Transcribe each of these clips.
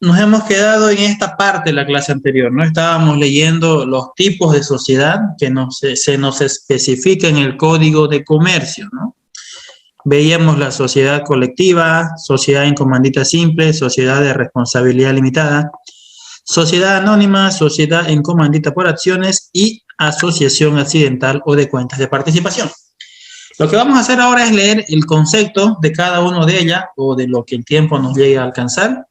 nos hemos quedado en esta parte de la clase anterior, ¿no? Estábamos leyendo los tipos de sociedad que se nos especifica en el Código de Comercio, ¿no? Veíamos la sociedad colectiva, sociedad en comandita simple, sociedad de responsabilidad limitada, sociedad anónima, sociedad en comandita por acciones y asociación accidental o de cuentas de participación. Lo que vamos a hacer ahora es leer el concepto de cada una de ellas o de lo que el tiempo nos llegue a alcanzar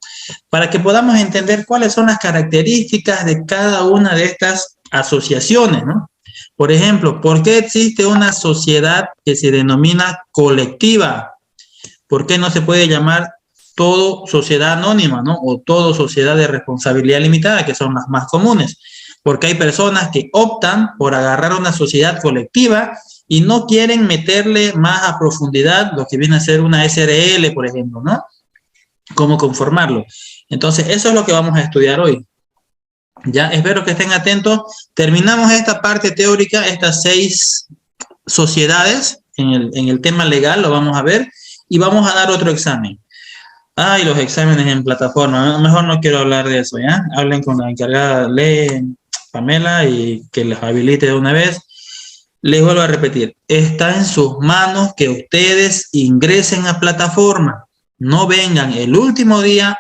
para que podamos entender cuáles son las características de cada una de estas asociaciones, ¿no? Por ejemplo, ¿por qué existe una sociedad que se denomina colectiva? ¿Por qué no se puede llamar todo sociedad anónima, ¿no? O todo sociedad de responsabilidad limitada, que son las más comunes? Porque hay personas que optan por agarrar una sociedad colectiva y no quieren meterle más a profundidad lo que viene a ser una SRL, por ejemplo, ¿no? Cómo conformarlo. Entonces, eso es lo que vamos a estudiar hoy. Ya, espero que estén atentos. Terminamos esta parte teórica, estas 6 sociedades en el tema legal, lo vamos a ver, y vamos a dar otro examen. Ay, los exámenes en plataforma, mejor no quiero hablar de eso, ¿ya? Hablen con la encargada, Pamela, y que les habilite de una vez. Les vuelvo a repetir, está en sus manos que ustedes ingresen a plataforma. No vengan el último día,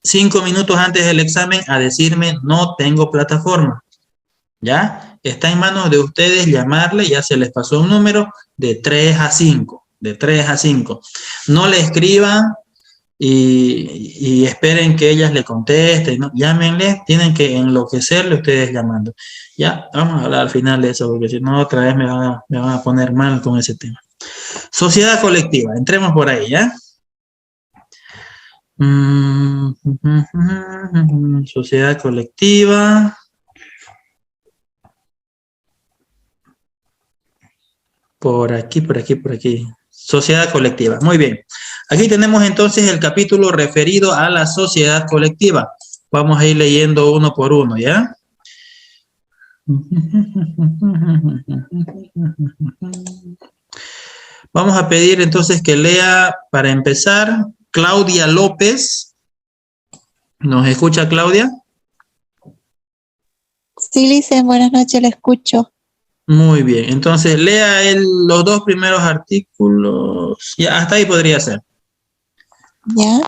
5 minutos antes del examen, a decirme no tengo plataforma. ¿Ya? Está en manos de ustedes llamarle, ya se les pasó un número de 3 a 5. De 3 a 5. No le escriban y esperen que ellas le contesten, ¿no? Llámenle, tienen que enloquecerle ustedes llamando. Ya, vamos a hablar al final de eso, porque si no, otra vez me van a poner mal con ese tema. Sociedad colectiva, entremos por ahí, ¿ya? Sociedad colectiva. Por aquí, por aquí, por aquí. Sociedad colectiva. Muy bien. Aquí tenemos entonces el capítulo referido a la sociedad colectiva. Vamos a ir leyendo uno por uno, ¿ya? Vamos a pedir entonces que lea, para empezar, Claudia López. ¿Nos escucha, Claudia? Sí, Licen, buenas noches, la escucho. Muy bien, entonces lea los 2 primeros artículos. Ya, hasta ahí podría ser. ¿Ya?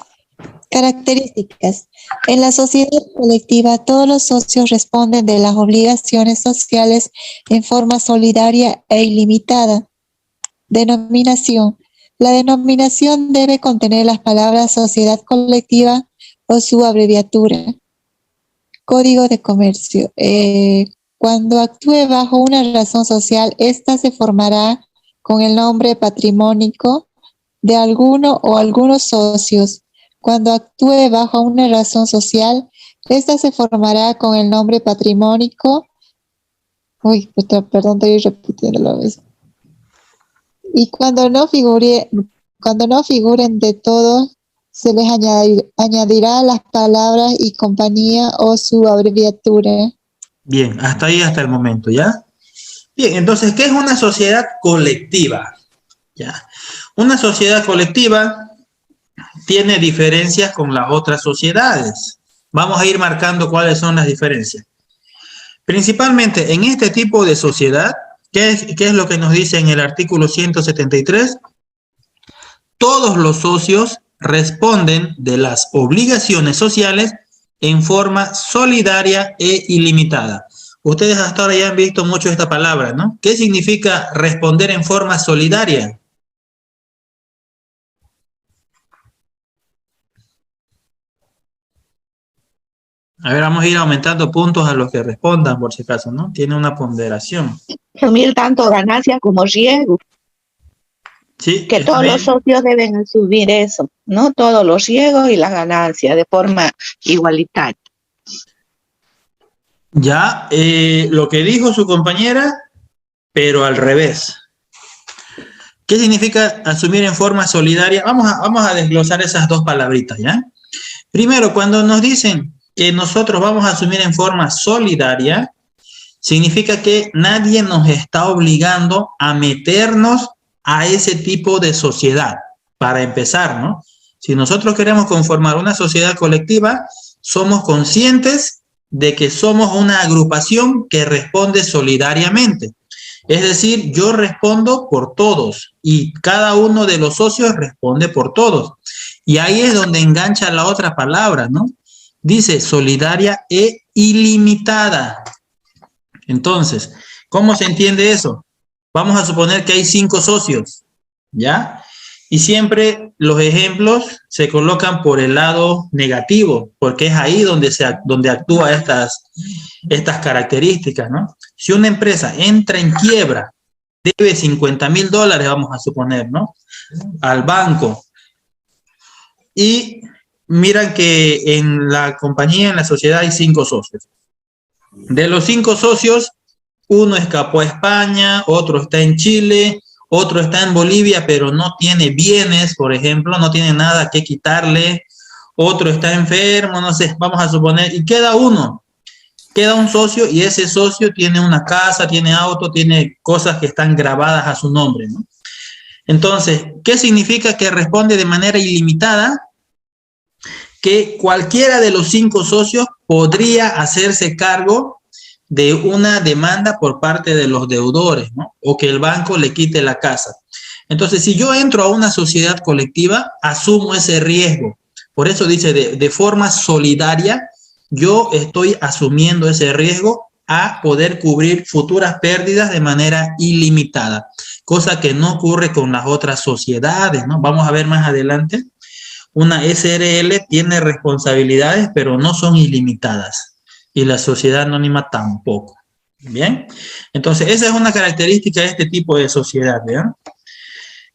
Características. En la sociedad colectiva, todos los socios responden de las obligaciones sociales en forma solidaria e ilimitada. Denominación. La denominación debe contener las palabras sociedad colectiva o su abreviatura. Código de comercio. Cuando actúe bajo una razón social, ésta se formará con el nombre patrimónico de alguno o algunos socios. Cuando actúe bajo una razón social, esta se formará con el nombre patrimónico. Perdón, estoy repitiendo la vez. Y cuando no figuren de todos, se les añadirá las palabras y compañía o su abreviatura. Bien, hasta ahí, hasta el momento, ¿ya? Bien, entonces, ¿qué es una sociedad colectiva? ¿Ya? Una sociedad colectiva tiene diferencias con las otras sociedades. Vamos a ir marcando cuáles son las diferencias. Principalmente en este tipo de sociedad, ¿qué es lo que nos dice en el artículo 173? Todos los socios responden de las obligaciones sociales en forma solidaria e ilimitada. Ustedes hasta ahora ya han visto mucho esta palabra, ¿no? ¿Qué significa responder en forma solidaria? A ver, vamos a ir aumentando puntos a los que respondan, por si acaso, ¿no? Tiene una ponderación. Asumir tanto ganancia como riesgo. Sí, que todos los socios deben asumir eso, ¿no? Todos los riesgos y las ganancias de forma igualitaria. Ya, lo que dijo su compañera, pero al revés. ¿Qué significa asumir en forma solidaria? Vamos a desglosar esas 2 palabritas, ¿ya? Primero, cuando nos dicen que nosotros vamos a asumir en forma solidaria, significa que nadie nos está obligando a meternos a ese tipo de sociedad, para empezar, ¿no? Si nosotros queremos conformar una sociedad colectiva, somos conscientes de que somos una agrupación que responde solidariamente. Es decir, yo respondo por todos y cada uno de los socios responde por todos. Y ahí es donde engancha la otra palabra, ¿no? Dice solidaria e ilimitada. Entonces, ¿cómo se entiende eso? Vamos a suponer que hay 5 socios, ¿ya? Y siempre los ejemplos se colocan por el lado negativo, porque es ahí donde actúa estas características, ¿no? Si una empresa entra en quiebra, debe $50,000, vamos a suponer, ¿no? Al banco. Y miran que en la compañía, en la sociedad, hay 5 socios. De los 5 socios, uno escapó a España, otro está en Chile, otro está en Bolivia, pero no tiene bienes, por ejemplo, no tiene nada que quitarle, otro está enfermo, no sé, vamos a suponer, y queda uno, queda un socio, y ese socio tiene una casa, tiene auto, tiene cosas que están grabadas a su nombre, ¿no? Entonces, ¿qué significa que responde de manera ilimitada? Que cualquiera de los 5 socios podría hacerse cargo de una demanda por parte de los deudores, ¿no? O que el banco le quite la casa. Entonces, si yo entro a una sociedad colectiva, asumo ese riesgo. Por eso dice, de forma solidaria, yo estoy asumiendo ese riesgo a poder cubrir futuras pérdidas de manera ilimitada, cosa que no ocurre con las otras sociedades, ¿no? Vamos a ver más adelante. Una SRL tiene responsabilidades, pero no son ilimitadas. Y la sociedad anónima tampoco. Bien, entonces esa es una característica de este tipo de sociedad. ¿Vean?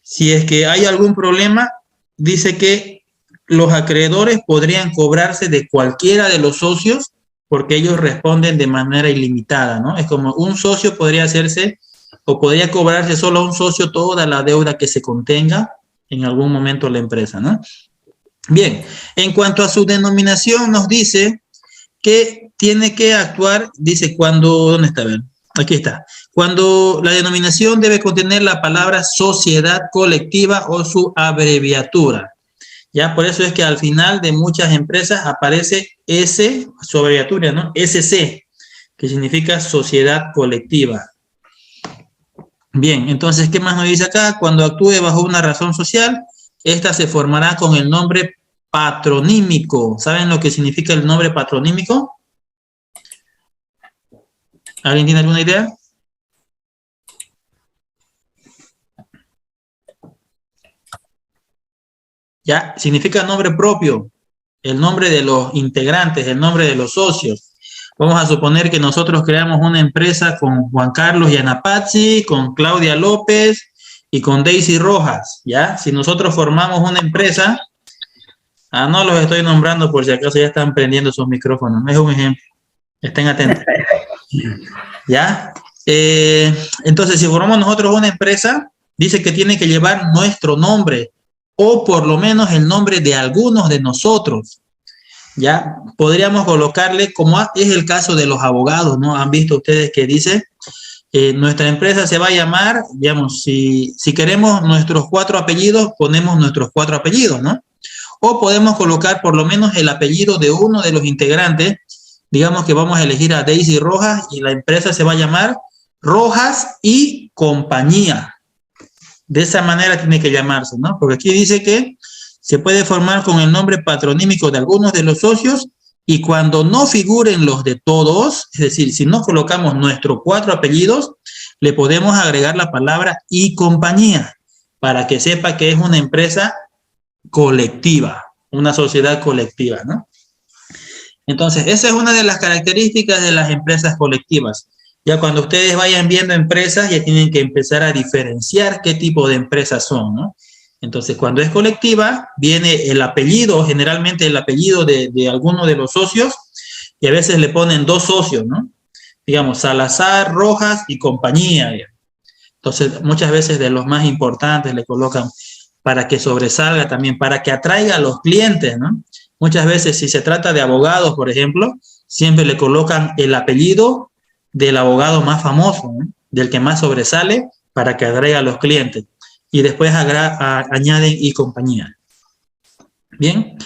Si es que hay algún problema, dice que los acreedores podrían cobrarse de cualquiera de los socios porque ellos responden de manera ilimitada, ¿no? Es como un socio podría hacerse o podría cobrarse solo a un socio toda la deuda que se contenga en algún momento la empresa, ¿no? Bien, en cuanto a su denominación nos dice que tiene que actuar, dice cuando, ¿dónde está? Aquí está. Cuando la denominación debe contener la palabra sociedad colectiva o su abreviatura. Ya, por eso es que al final de muchas empresas aparece S, su abreviatura, ¿no? SC, que significa sociedad colectiva. Bien, entonces, ¿qué más nos dice acá? Cuando actúe bajo una razón social, esta se formará con el nombre patronímico. ¿Saben lo que significa el nombre patronímico? ¿Alguien tiene alguna idea? Ya, significa nombre propio, el nombre de los integrantes, el nombre de los socios. Vamos a suponer que nosotros creamos una empresa con Juan Carlos Yanapazzi, con Claudia López y con Daisy Rojas, ¿ya? Si nosotros formamos una empresa, no los estoy nombrando por si acaso ya están prendiendo sus micrófonos, es un ejemplo, estén atentos. ¿Ya? Entonces, si formamos nosotros una empresa, dice que tiene que llevar nuestro nombre, o por lo menos el nombre de algunos de nosotros. ¿Ya? Podríamos colocarle, como es el caso de los abogados, ¿no? Han visto ustedes que dice, nuestra empresa se va a llamar, digamos, si queremos nuestros 4 apellidos, ponemos nuestros 4 apellidos, ¿no? O podemos colocar por lo menos el apellido de uno de los integrantes. Digamos que vamos a elegir a Daisy Rojas y la empresa se va a llamar Rojas y Compañía. De esa manera tiene que llamarse, ¿no? Porque aquí dice que se puede formar con el nombre patronímico de algunos de los socios y cuando no figuren los de todos, es decir, si no colocamos nuestros 4 apellidos, le podemos agregar la palabra y compañía para que sepa que es una empresa colectiva, una sociedad colectiva, ¿no? Entonces, esa es una de las características de las empresas colectivas. Ya cuando ustedes vayan viendo empresas, ya tienen que empezar a diferenciar qué tipo de empresas son, ¿no? Entonces, cuando es colectiva, viene el apellido, generalmente el apellido de alguno de los socios, y a veces le ponen 2 socios, ¿no? Digamos, Salazar, Rojas y Compañía. Entonces, muchas veces de los más importantes le colocan para que sobresalga también, para que atraiga a los clientes, ¿no? Muchas veces, si se trata de abogados, por ejemplo, siempre le colocan el apellido del abogado más famoso, ¿no? Del que más sobresale, para que atraiga a los clientes. Y después añaden y compañía. Bien.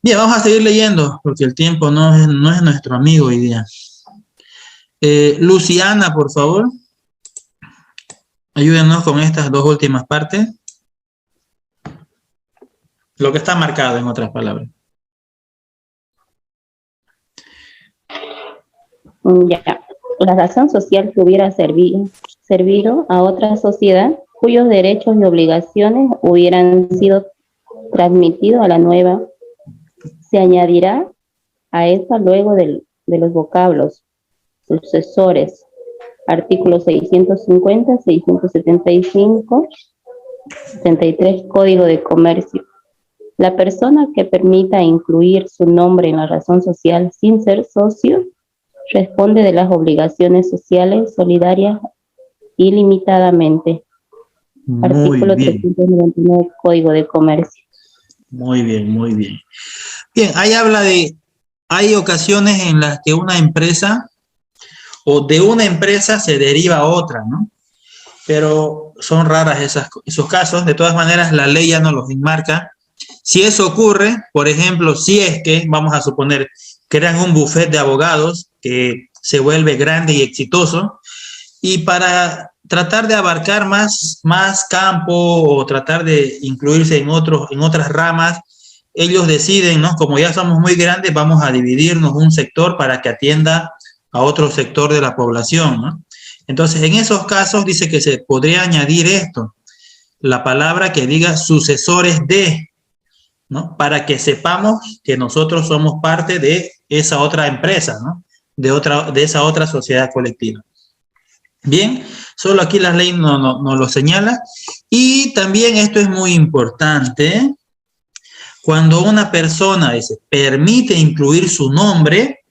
Bien, vamos a seguir leyendo, porque el tiempo no es nuestro amigo hoy día. Luciana, por favor. Ayúdenos con estas dos últimas partes. Lo que está marcado, en otras palabras. Ya. La razón social que hubiera servido a otra sociedad cuyos derechos y obligaciones hubieran sido transmitidos a la nueva, se añadirá a esta luego de los vocablos sucesores, artículos 650, 675, 73 Código de Comercio. La persona que permita incluir su nombre en la razón social sin ser socio responde de las obligaciones sociales solidarias ilimitadamente. Artículo 399 Código de Comercio. Muy bien, muy bien. Bien, ahí habla de, hay ocasiones en las que una empresa o de una empresa se deriva a otra, ¿no? Pero son raras esos casos. De todas maneras, la ley ya no los enmarca. Si eso ocurre, por ejemplo, si es que, vamos a suponer, crean un bufete de abogados que se vuelve grande y exitoso, y para tratar de abarcar más campo o tratar de incluirse en otras ramas, ellos deciden, ¿no? Como ya somos muy grandes, vamos a dividirnos un sector para que atienda a otro sector de la población, ¿no? Entonces, en esos casos dice que se podría añadir esto, la palabra que diga sucesores de, ¿no? Para que sepamos que nosotros somos parte de esa otra empresa, ¿no? De esa otra sociedad colectiva. Bien, solo aquí la ley no lo señala. Y también esto es muy importante, cuando una persona permite incluir su nombre,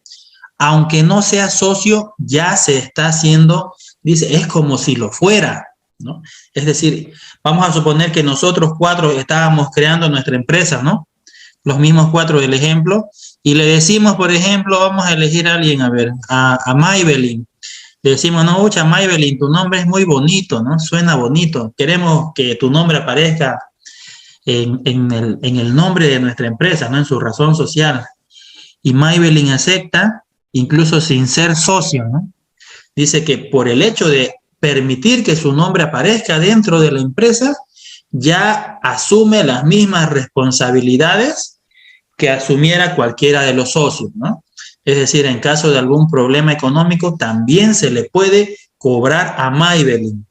aunque no sea socio, ya se está haciendo, dice, es como si lo fuera, ¿no? Es decir, vamos a suponer que nosotros 4 estábamos creando nuestra empresa, ¿no? Los mismos 4 del ejemplo, y le decimos, por ejemplo, vamos a elegir a alguien, a ver, a Maybelline. Le decimos, no, ucha, Maybelline, tu nombre es muy bonito, ¿no? Suena bonito. Queremos que tu nombre aparezca en el nombre de nuestra empresa, ¿no? En su razón social. Y Maybelline acepta, incluso sin ser socio, ¿no? Dice que por el hecho de permitir que su nombre aparezca dentro de la empresa, ya asume las mismas responsabilidades que asumiera cualquiera de los socios, ¿no? Es decir, en caso de algún problema económico, también se le puede cobrar a Maybelline.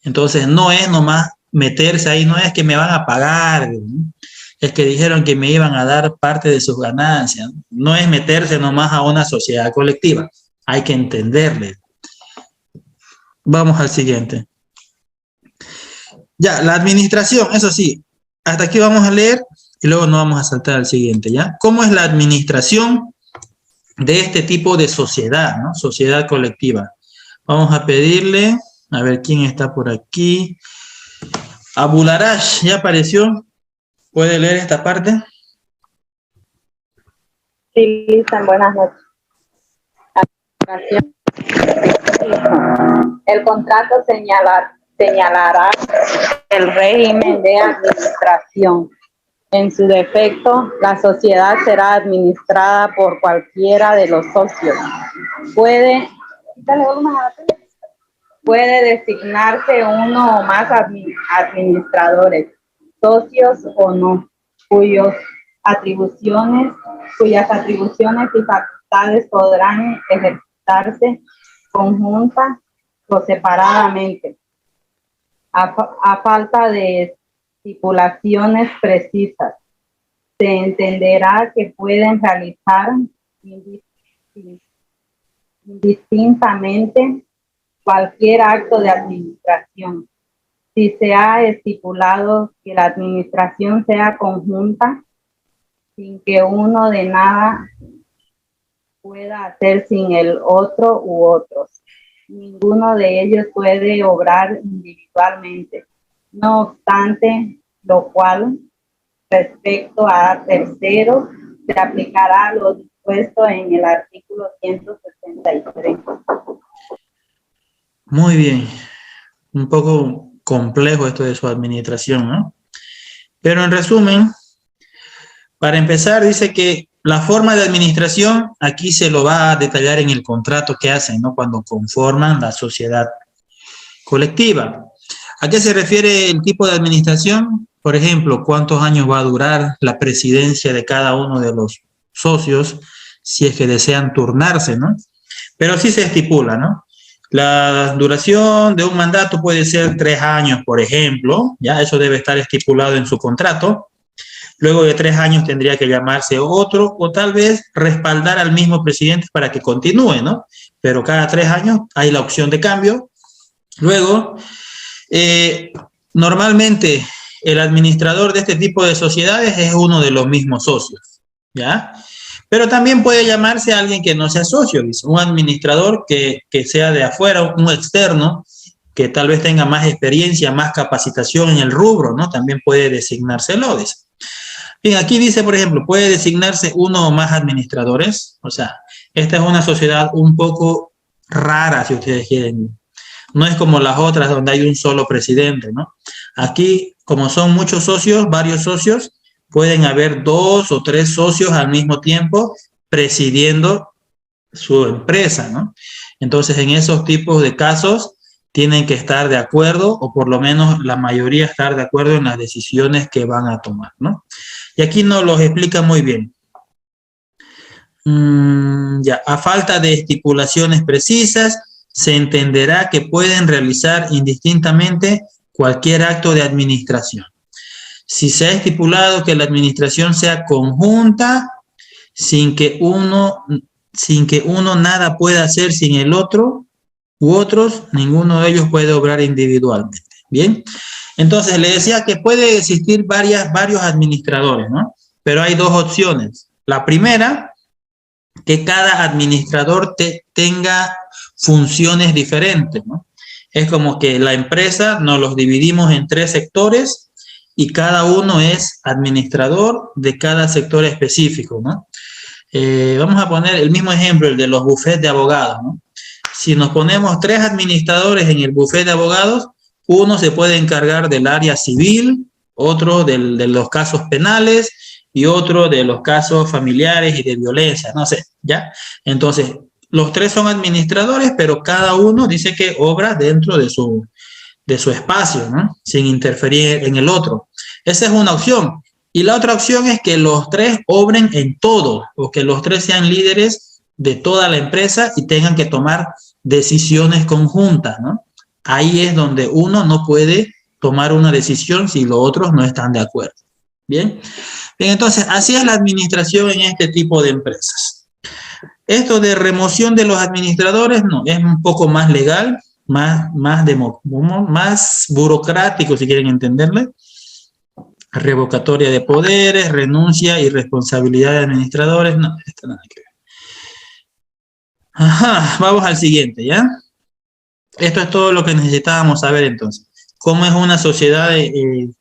Entonces, no es nomás meterse ahí, no es que me van a pagar, ¿no? Es que dijeron que me iban a dar parte de sus ganancias. No es meterse nomás a una sociedad colectiva, hay que entenderle. Vamos al siguiente. Ya, la administración, eso sí, hasta aquí vamos a leer y luego nos vamos a saltar al siguiente, ¿ya? ¿Cómo es la administración de este tipo de sociedad, ¿no? Sociedad colectiva. Vamos a pedirle, a ver quién está por aquí. Abularash, ¿ya apareció? ¿Puede leer esta parte? Sí, Lisa, buenas noches. El contrato señalará el régimen de administración. En su defecto, la sociedad será administrada por cualquiera de los socios. Puede designarse uno o más administradores, socios o no, cuyas atribuciones y facultades podrán ejercitarse conjunta o separadamente, a falta de estipulaciones precisas. Se entenderá que pueden realizar indistintamente cualquier acto de administración. Si se ha estipulado que la administración sea conjunta, sin que uno de nada pueda hacer sin el otro u otros. Ninguno de ellos puede obrar individualmente. No obstante, lo cual, respecto a terceros, se aplicará lo dispuesto en el artículo 163. Muy bien. Un poco complejo esto de su administración, ¿no? Pero en resumen, Para empezar, dice que la forma de administración aquí se lo va a detallar en el contrato que hacen, ¿no? Cuando conforman la sociedad colectiva. ¿A qué se refiere el tipo de administración? Por ejemplo, ¿cuántos años va a durar la presidencia de cada uno de los socios si es que desean turnarse, ¿no? Pero sí se estipula, ¿no? La duración de un mandato puede ser 3 años, por ejemplo, ya eso debe estar estipulado en su contrato. Luego de 3 años tendría que llamarse otro, o tal vez respaldar al mismo presidente para que continúe, ¿no? Pero cada 3 años hay la opción de cambio. Luego, normalmente el administrador de este tipo de sociedades es uno de los mismos socios, ¿ya? Pero también puede llamarse alguien que no sea socio, dice, un administrador que sea de afuera, un externo, que tal vez tenga más experiencia, más capacitación en el rubro, ¿no? También puede designárselo, dice. Bien, aquí dice, por ejemplo, puede designarse uno o más administradores, o sea, esta es una sociedad un poco rara, si ustedes quieren. No es como las otras donde hay un solo presidente, ¿no? Aquí, como son muchos socios, varios socios, pueden haber 2 o 3 socios al mismo tiempo presidiendo su empresa, ¿no? Entonces, en esos tipos de casos, tienen que estar de acuerdo, o por lo menos la mayoría estar de acuerdo en las decisiones que van a tomar, ¿no? Y aquí nos los explica muy bien. Ya, a falta de estipulaciones precisas, se entenderá que pueden realizar indistintamente cualquier acto de administración. Si se ha estipulado que la administración sea conjunta, sin que uno nada pueda hacer sin el otro, u otros, ninguno de ellos puede obrar individualmente. Bien, entonces le decía que puede existir varios administradores, ¿no? Pero hay 2 opciones. La primera, que cada administrador tenga funciones diferentes, ¿no? Es como que la empresa nos los dividimos en 3 sectores y cada uno es administrador de cada sector específico, ¿no? Vamos a poner el mismo ejemplo, el de los bufetes de abogados, ¿no? Si nos ponemos 3 administradores en el bufete de abogados, uno se puede encargar del área civil, otro de los casos penales y otro de los casos familiares y de violencia, no sé, ¿ya? Entonces, los 3 son administradores, pero cada uno dice que obra dentro de su espacio, ¿no? Sin interferir en el otro. Esa es una opción. Y la otra opción es que los 3 obren en todo, o que los 3 sean líderes de toda la empresa y tengan que tomar decisiones conjuntas, ¿no? Ahí es donde uno no puede tomar una decisión si los otros no están de acuerdo. Bien, entonces así es la administración en este tipo de empresas. Esto de remoción de los administradores, no, es un poco más legal, más burocrático, si quieren entenderle. Revocatoria de poderes, renuncia y responsabilidad de administradores, no, esto nada que ver. Ajá, vamos al siguiente, ¿ya? Esto es todo lo que necesitábamos saber entonces. ¿Cómo es una sociedad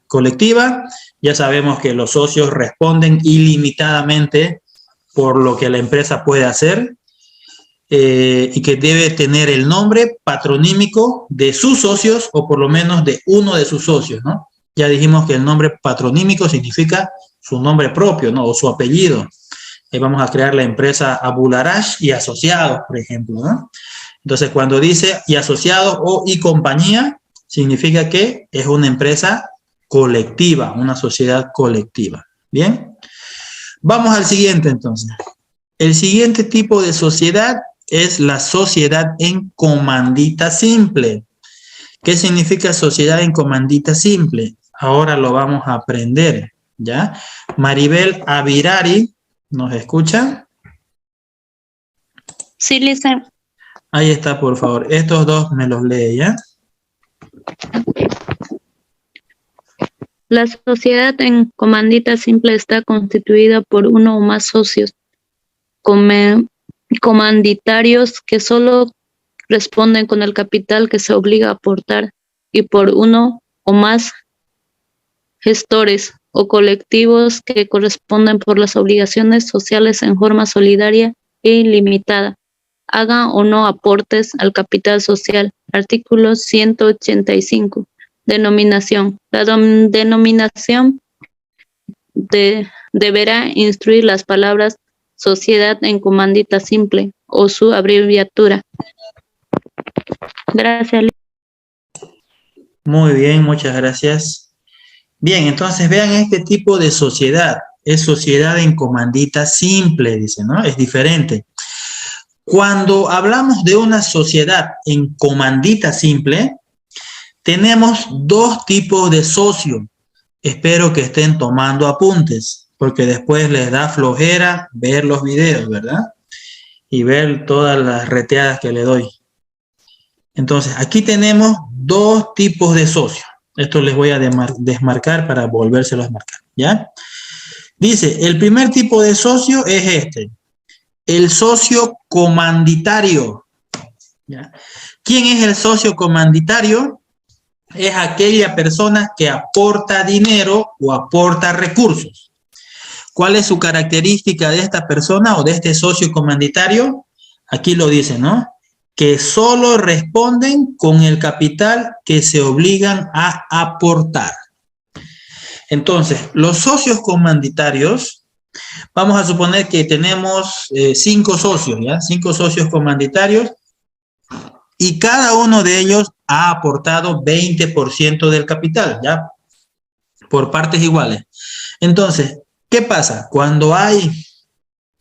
colectiva? Ya sabemos que los socios responden ilimitadamente por lo que la empresa puede hacer y que debe tener el nombre patronímico de sus socios o por lo menos de uno de sus socios, ¿no? Ya dijimos que el nombre patronímico significa su nombre propio, ¿no? O su apellido. Vamos a crear la empresa Abularash y Asociados, por ejemplo, ¿no? Entonces, cuando dice y asociados o y compañía, significa que es una empresa colectiva, una sociedad colectiva. ¿Bien? Vamos al siguiente, entonces. El siguiente tipo de sociedad es la sociedad en comandita simple. ¿Qué significa sociedad en comandita simple? Ahora lo vamos a aprender, ¿ya? Maribel Avirari, ¿nos escucha? Sí, Lisa. Ahí está, por favor. Estos 2 me los lee, ¿ya? La sociedad en comandita simple está constituida por uno o más socios comanditarios que solo responden con el capital que se obliga a aportar y por uno o más gestores o colectivos que corresponden por las obligaciones sociales en forma solidaria e ilimitada, hagan o no aportes al capital social. Artículo 185. Denominación. La denominación deberá instruir las palabras sociedad en comandita simple o su abreviatura. Gracias. Muy bien, muchas gracias. Bien, entonces vean este tipo de sociedad. Es sociedad en comandita simple, dice, ¿no? Es diferente. Cuando hablamos de una sociedad en comandita simple, tenemos dos tipos de socios. Espero que estén tomando apuntes, porque después les da flojera ver los videos, ¿verdad? Y ver todas las reteadas que le doy. Entonces, aquí tenemos dos tipos de socios. Esto les voy a desmarcar para volvérselos a marcar, ¿ya? Dice, el primer tipo de socio es este, el socio comanditario, ¿ya? ¿Quién es el socio comanditario? Es aquella persona que aporta dinero o aporta recursos. ¿Cuál es su característica de esta persona o de este socio comanditario? Aquí lo dice, ¿no? Que solo responden con el capital que se obligan a aportar. Entonces, los socios comanditarios, vamos a suponer que tenemos 5 socios, ¿ya? 5 socios comanditarios, y cada uno de ellos ha aportado 20% del capital, ¿ya? Por partes iguales. Entonces, ¿qué pasa? Cuando hay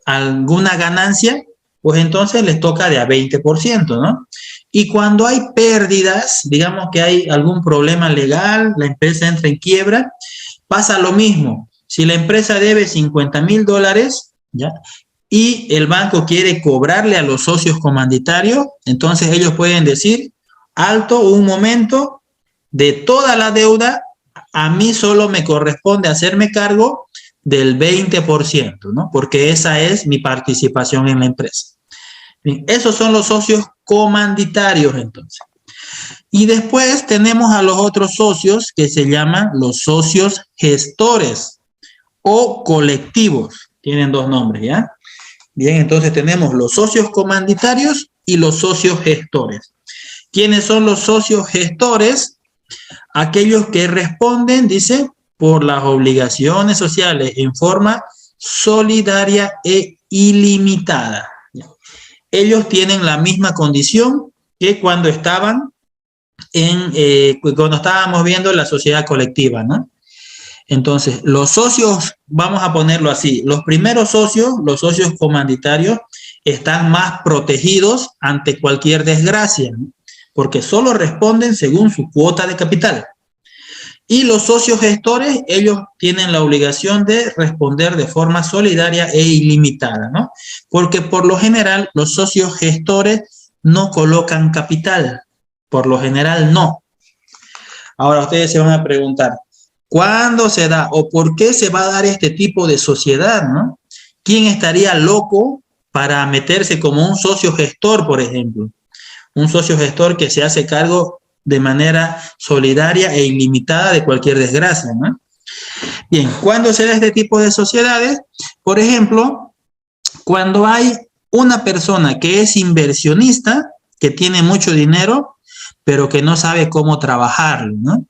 alguna ganancia, pues entonces les toca de a 20%, ¿no? Y cuando hay pérdidas, digamos que hay algún problema legal, la empresa entra en quiebra, pasa lo mismo. Si la empresa debe $50,000, ¿ya? Y el banco quiere cobrarle a los socios comanditarios, entonces ellos pueden decir, alto, un momento, de toda la deuda, a mí solo me corresponde hacerme cargo del 20%, ¿no? Porque esa es mi participación en la empresa. Bien, esos son los socios comanditarios, entonces. Y después tenemos a los otros socios que se llaman los socios gestores o colectivos. Tienen dos nombres, ¿ya? Bien, entonces tenemos los socios comanditarios y los socios gestores. ¿Quiénes son los socios gestores? Aquellos que responden, dice, por las obligaciones sociales en forma solidaria e ilimitada. Ellos tienen la misma condición que cuando estaban cuando estábamos viendo la sociedad colectiva, ¿no? Entonces, los socios, vamos a ponerlo así, los primeros socios, los socios comanditarios, están más protegidos ante cualquier desgracia, ¿no? Porque solo responden según su cuota de capital. Y los socios gestores, ellos tienen la obligación de responder de forma solidaria e ilimitada, ¿no? Porque por lo general los socios gestores no colocan capital, por lo general no. Ahora ustedes se van a preguntar, ¿cuándo se da o por qué se va a dar este tipo de sociedad, ¿no? ¿Quién estaría loco para meterse como un socio gestor, por ejemplo? Un socio gestor que se hace cargo de manera solidaria e ilimitada de cualquier desgracia, ¿no? Bien, ¿cuándo se da este tipo de sociedades? Por ejemplo, cuando hay una persona que es inversionista, que tiene mucho dinero, pero que no sabe cómo trabajarlo, ¿no?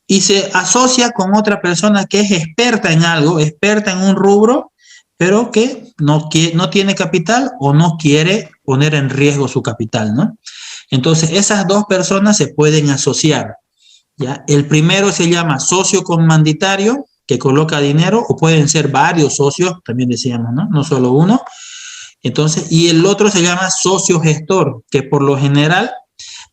Y se asocia con otra persona que es experta en algo, experta en un rubro, pero que no tiene capital o no quiere poner en riesgo su capital, ¿no? Entonces, esas dos personas se pueden asociar, ¿ya? El primero se llama socio comanditario, que coloca dinero, o pueden ser varios socios, también decíamos, ¿no? No solo uno. Entonces, y el otro se llama socio gestor, que por lo general,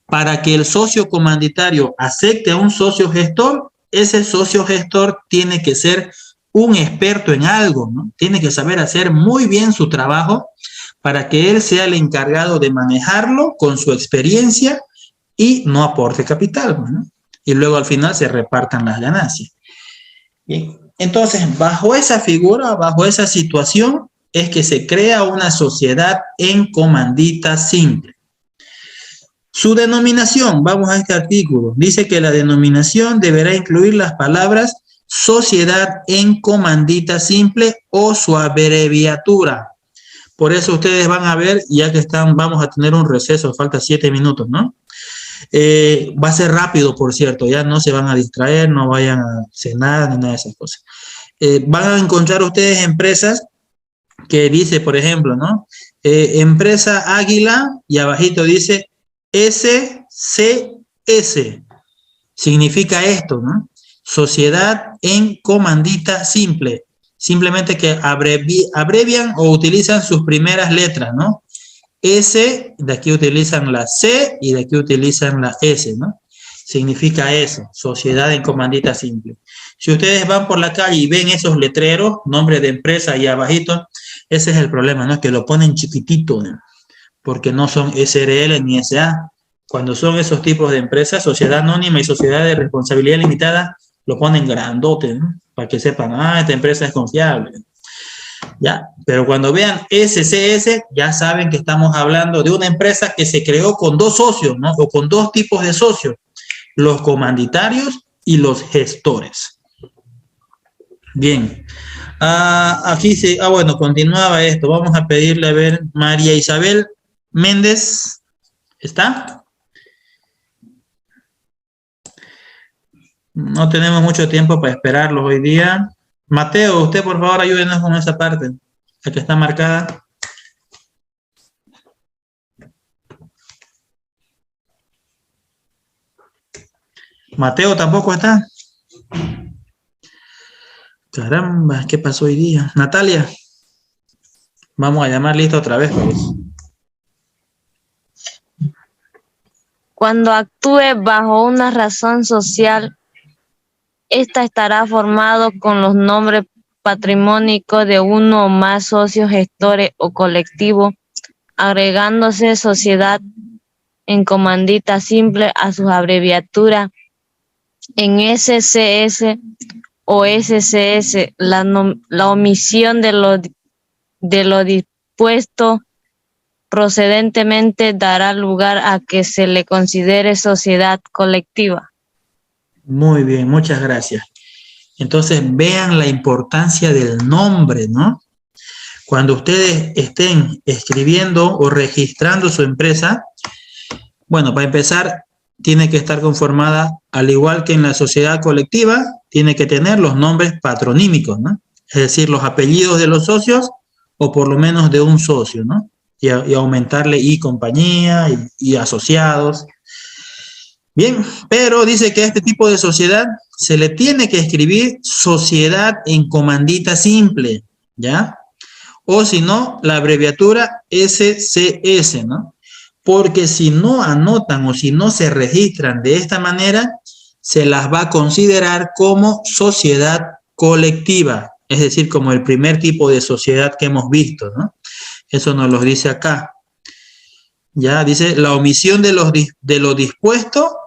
para que el socio comanditario acepte a un socio gestor, ese socio gestor tiene que ser un experto en algo, ¿no? Tiene que saber hacer muy bien su trabajo para que él sea el encargado de manejarlo con su experiencia y no aporte capital, ¿no? Y luego al final se repartan las ganancias. Bien, entonces, bajo esa figura, bajo esa situación, es que se crea una sociedad en comandita simple. Su denominación, vamos a este artículo, dice que la denominación deberá incluir las palabras sociedad en comandita simple o su abreviatura. Por eso ustedes van a ver, ya que vamos a tener un receso, falta 7 minutos, ¿no? Va a ser rápido, por cierto, ya no se van a distraer, no vayan a cenar ni nada de esas cosas. Van a encontrar ustedes empresas que dice, por ejemplo, ¿no? Empresa Águila y abajito dice SCS. Significa esto, ¿no? Sociedad en comandita simple. Simplemente que abrevian o utilizan sus primeras letras, ¿no? S, de aquí utilizan la C y de aquí utilizan la S, ¿no? Significa eso, sociedad en comandita simple. Si ustedes van por la calle y ven esos letreros, nombre de empresa y abajito, ese es el problema, ¿no? Que lo ponen chiquitito, ¿no? Porque no son SRL ni SA. Cuando son esos tipos de empresas, sociedad anónima y sociedad de responsabilidad limitada, lo ponen grandote, ¿no? Para que sepan, esta empresa es confiable. ¿Ya? Pero cuando vean SCS, ya saben que estamos hablando de una empresa que se creó con dos socios, ¿no? O con dos tipos de socios, los comanditarios y los gestores. Bien. Aquí se, bueno, continuaba esto. Vamos a pedirle a ver, María Isabel Méndez, ¿está? No tenemos mucho tiempo para esperarlos hoy día. Mateo, usted por favor ayúdenos con esa parte, la que está marcada. Mateo tampoco está. Caramba, ¿qué pasó hoy día? Natalia, vamos a llamar lista otra vez, pues. Cuando actúe bajo una razón social, esta estará formado con los nombres patrimónicos de uno o más socios, gestores o colectivos, agregándose sociedad en comandita simple a sus abreviaturas en SCS o SCS. La omisión de lo dispuesto procedentemente dará lugar a que se le considere sociedad colectiva. Muy bien, muchas gracias. Entonces, vean la importancia del nombre, ¿no? Cuando ustedes estén escribiendo o registrando su empresa, bueno, para empezar, tiene que estar conformada, al igual que en la sociedad colectiva, tiene que tener los nombres patronímicos, ¿no? Es decir, los apellidos de los socios o por lo menos de un socio, ¿no? Y aumentarle y compañía y asociados. Bien, pero dice que a este tipo de sociedad se le tiene que escribir sociedad en comandita simple, ¿ya? O si no, la abreviatura SCS, ¿no? Porque si no anotan o si no se registran de esta manera, se las va a considerar como sociedad colectiva, es decir, como el primer tipo de sociedad que hemos visto, ¿no? Eso nos lo dice acá. Ya dice, la omisión de lo dispuesto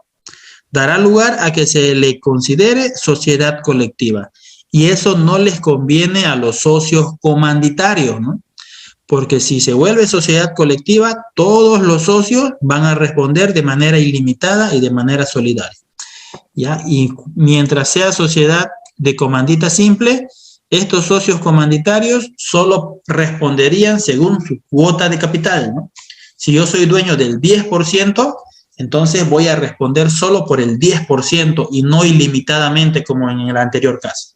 dará lugar a que se le considere sociedad colectiva. Y eso no les conviene a los socios comanditarios, ¿no? Porque si se vuelve sociedad colectiva, todos los socios van a responder de manera ilimitada y de manera solidaria, ¿ya? Y mientras sea sociedad de comandita simple, estos socios comanditarios solo responderían según su cuota de capital, ¿no? Si yo soy dueño del 10%, entonces voy a responder solo por el 10% y no ilimitadamente como en el anterior caso.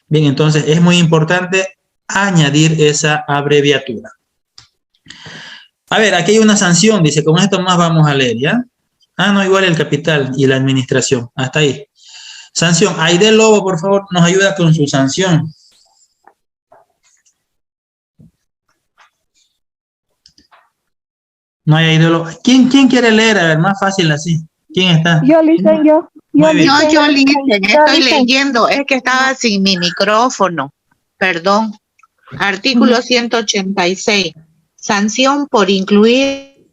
Bien, entonces es muy importante añadir esa abreviatura. A ver, aquí hay una sanción, dice, con esto más vamos a leer, ¿ya? No, igual el capital y la administración, hasta ahí. Sanción, Aide Lobo, por favor, nos ayuda con su sanción. No hay Aide Lobo. ¿Quién quiere leer? A ver, más fácil así. ¿Quién está? Yo, Listen, yo. Yo, Listen, estoy leyendo, es que estaba sin mi micrófono, perdón. Artículo 186, sanción por incluir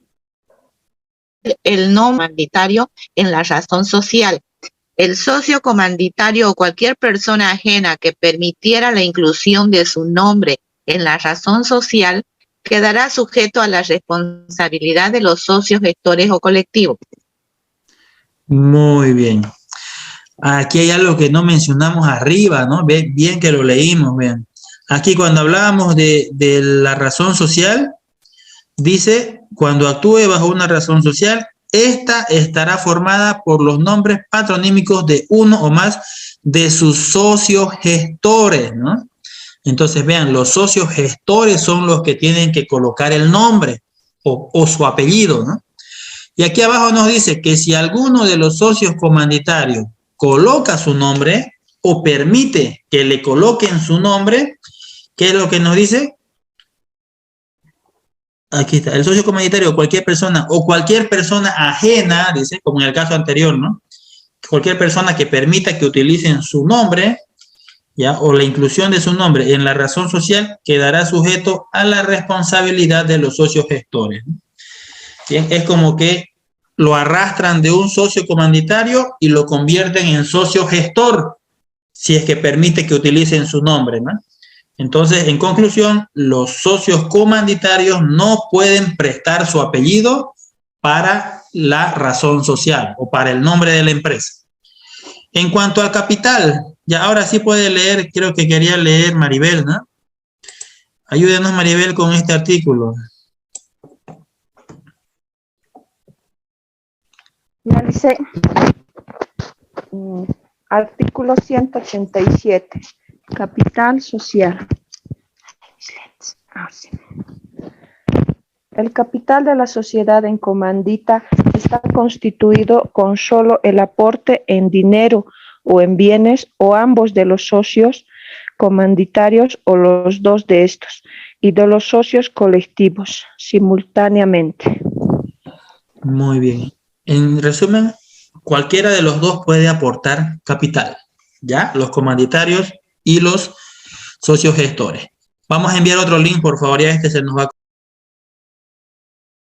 el nombre comanditario en la razón social. El socio comanditario o cualquier persona ajena que permitiera la inclusión de su nombre en la razón social quedará sujeto a la responsabilidad de los socios, gestores o colectivos. Muy bien. Aquí hay algo que no mencionamos arriba, ¿no? Bien que lo leímos, vean. Aquí cuando hablábamos de la razón social, dice, cuando actúe bajo una razón social, esta estará formada por los nombres patronímicos de uno o más de sus socios gestores, ¿no? Entonces, vean, los socios gestores son los que tienen que colocar el nombre o su apellido, ¿no? Y aquí abajo nos dice que si alguno de los socios comanditarios coloca su nombre o permite que le coloquen su nombre, ¿qué es lo que nos dice? Aquí está, el socio comanditario, cualquier persona ajena, dice, como en el caso anterior, ¿no? Cualquier persona que permita que utilicen su nombre, ¿ya? O la inclusión de su nombre en la razón social quedará sujeto a la responsabilidad de los socios gestores, ¿no? Bien, es como que lo arrastran de un socio comanditario y lo convierten en socio gestor, si es que permite que utilicen su nombre, ¿no? Entonces, en conclusión, los socios comanditarios no pueden prestar su apellido para la razón social o para el nombre de la empresa. En cuanto al capital, ya ahora sí puede leer, creo que quería leer Maribel, ¿no? Ayúdenos, Maribel, con este artículo. Ya dice, artículo 187, capital social. El capital de la sociedad en comandita está constituido con solo el aporte en dinero o en bienes o ambos de los socios comanditarios o los dos de estos y de los socios colectivos simultáneamente. Muy bien. En resumen, cualquiera de los dos puede aportar capital, ¿ya? Los comanditarios y los socios gestores. Vamos a enviar otro link, por favor, ya se nos va a